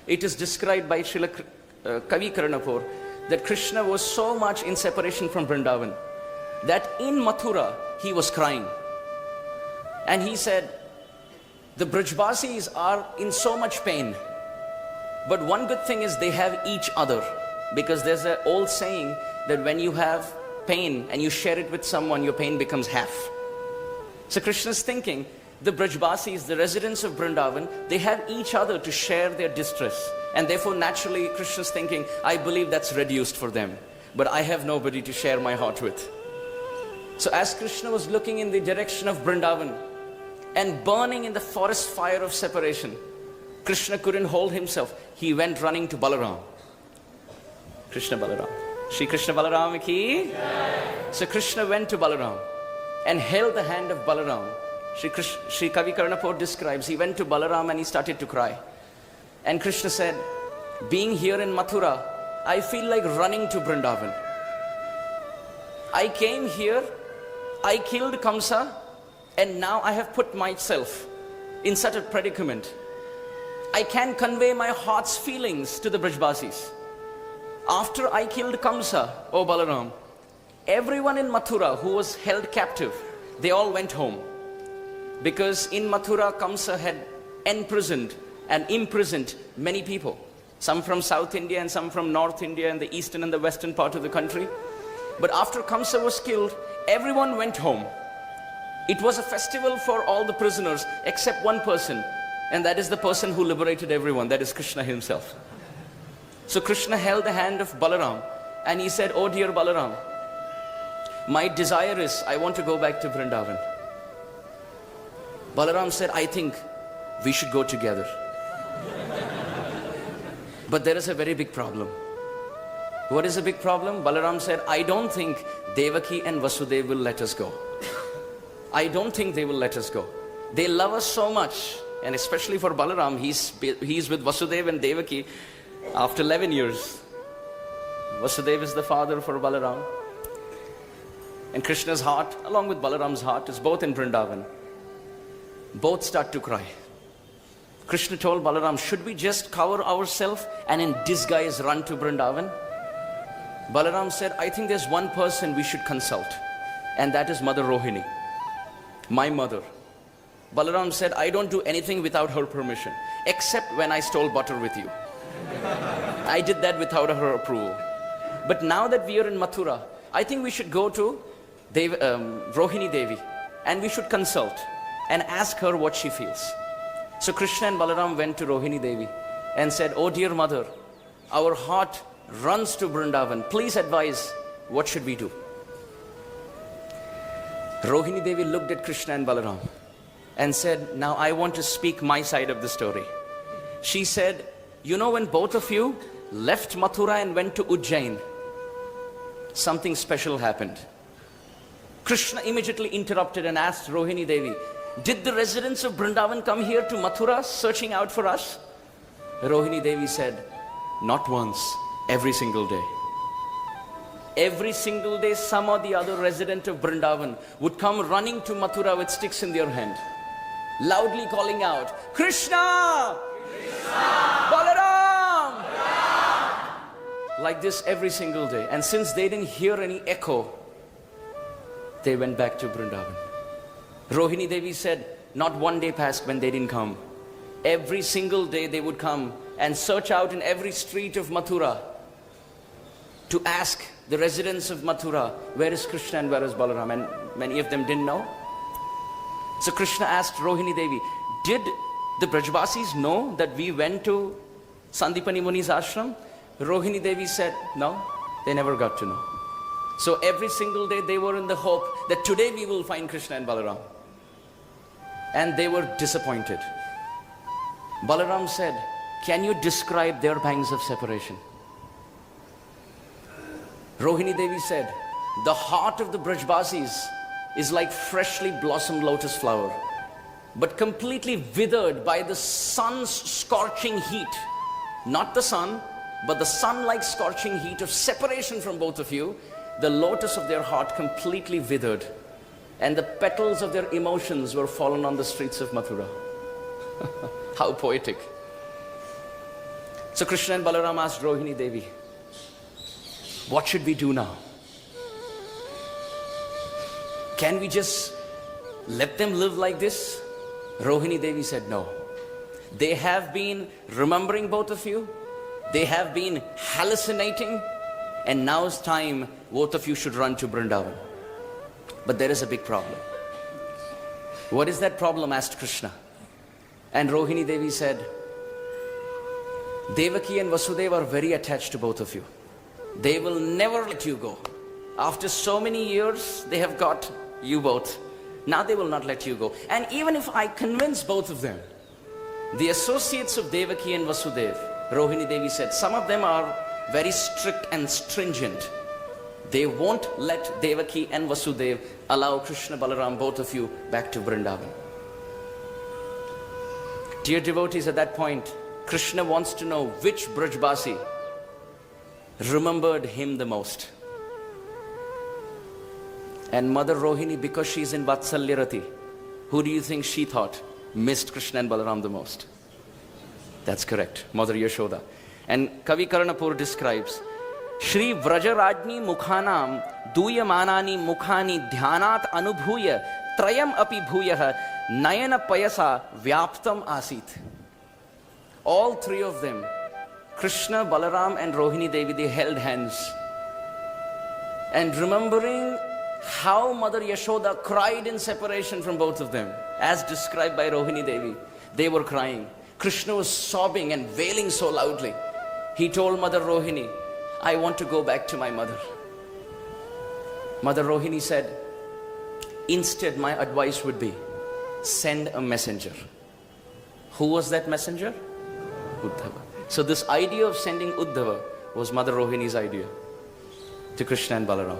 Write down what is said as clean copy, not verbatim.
It is described by Srila Kavi Karanapur that Krishna was so much in separation from Vrindavan that in Mathura he was crying. And he said, the Vrajavasis are in so much pain. But one good thing is they have each other. Because there's an old saying that when you have pain and you share it with someone, your pain becomes half. So Krishna's thinking, the Vrajavasis, the residents of Vrindavan, they have each other to share their distress. And therefore, naturally, Krishna's thinking, I believe that's reduced for them. But I have nobody to share my heart with. So as Krishna was looking in the direction of Vrindavan and burning in the forest fire of separation, Krishna couldn't hold himself. He went running to Balaram. Krishna Balaram. Shri Krishna Balaram ki. So Krishna went to Balaram and held the hand of Balaram. Shri Kavi Karanapur describes, he went to Balaram and he started to cry. And Krishna said, being here in Mathura, I feel like running to Vrindavan. I came here, I killed Kamsa, and now I have put myself in such a predicament. I can convey my heart's feelings to the Vrajavasis. After I killed Kamsa, O Balaram, everyone in Mathura who was held captive, they all went home. Because in Mathura, Kamsa had imprisoned many people. Some from South India and some from North India and the eastern and the western part of the country. But after Kamsa was killed, everyone went home. It was a festival for all the prisoners except one person. And that is the person who liberated everyone. That is Krishna himself. So Krishna held the hand of Balaram and he said, oh dear Balaram, my desire is, I want to go back to Vrindavan. Balaram said, I think we should go together. But there is a very big problem. What is a big problem? Balaram said, I don't think Devaki and Vasudeva will let us go. I don't think they will let us go. They love us so much. And especially for Balaram, he's with Vasudeva and Devaki after 11 years. Vasudeva is the father for Balaram. And Krishna's heart, along with Balaram's heart, is both in Vrindavan. Both start to cry. Krishna told Balaram, should we just cover ourselves and in disguise run to Vrindavan? Balaram said, I think there's one person we should consult. And that is Mother Rohini, my mother. Balaram said, I don't do anything without her permission, except when I stole butter with you. I did that without her approval. But now that we are in Mathura, I think we should go to Rohini Devi and we should consult and ask her what she feels. So Krishna and Balaram went to Rohini Devi and said, oh dear mother, our heart runs to Vrindavan. Please advise, what should we do? Rohini Devi looked at Krishna and Balaram and said, now I want to speak my side of the story. She said, you know, when both of you left Mathura and went to Ujjain, something special happened. Krishna immediately interrupted and asked Rohini Devi, did the residents of Vrindavan come here to Mathura searching out for us? Rohini Devi said, not once, every single day. Every single day, some or the other resident of Vrindavan would come running to Mathura with sticks in their hand, loudly calling out, Krishna! Krishna! Balaram! Balaram! Like this every single day. And since they didn't hear any echo, they went back to Vrindavan. Rohini Devi said, not one day passed when they didn't come. Every single day they would come and search out in every street of Mathura to ask the residents of Mathura, where is Krishna and where is Balaram? And many of them didn't know. So Krishna asked Rohini Devi, did the Vrajavasis know that we went to Sandipani Muni's ashram? Rohini Devi said, no, they never got to know. So every single day they were in the hope that today we will find Krishna and Balaram. And they were disappointed. Balaram said, can you describe their pangs of separation? Rohini Devi said, the heart of the Vrajavasis is like freshly blossomed lotus flower, but completely withered by the sun's scorching heat. Not the sun, but the sun-like scorching heat of separation from both of you. The lotus of their heart completely withered, and the petals of their emotions were fallen on the streets of Mathura. How poetic. So Krishna and Balaram asked Rohini Devi, what should we do now? Can we just let them live like this? Rohini Devi said no. They have been remembering both of you. They have been hallucinating. And now it's time both of you should run to Vrindavan. But there is a big problem. What is that problem? Asked Krishna. And Rohini Devi said, Devaki and Vasudeva are very attached to both of you. They will never let you go. After so many years, they have got you both. Now they will not let you go. And even if I convince both of them, the associates of Devaki and Vasudeva, Rohini Devi said, some of them are very strict and stringent. They won't let Devaki and Vasudeva allow Krishna, Balaram, both of you back to Vrindavan. Dear devotees, at that point, Krishna wants to know which Vrajavasi remembered him the most. And Mother Rohini, because she's in Vatsalyarati, who do you think she thought missed Krishna and Balaram the most? That's correct, Mother Yashoda. And Kavi Karanapur describes, Shri Vrajarajni Mukhanam Duyamanani Mukhani Dhyanat Anubhuya Trayam Api Bhuyaha Nayana Payasa Vyaptam Asit. All three of them, Krishna, Balaram and Rohini Devi, they held hands. And remembering how Mother Yashoda cried in separation from both of them, as described by Rohini Devi, they were crying. Krishna was sobbing and wailing so loudly. He told Mother Rohini, I want to go back to my mother. Mother Rohini said, instead my advice would be, send a messenger. Who was that messenger? Uddhava. So this idea of sending Uddhava was Mother Rohini's idea to Krishna and Balaram.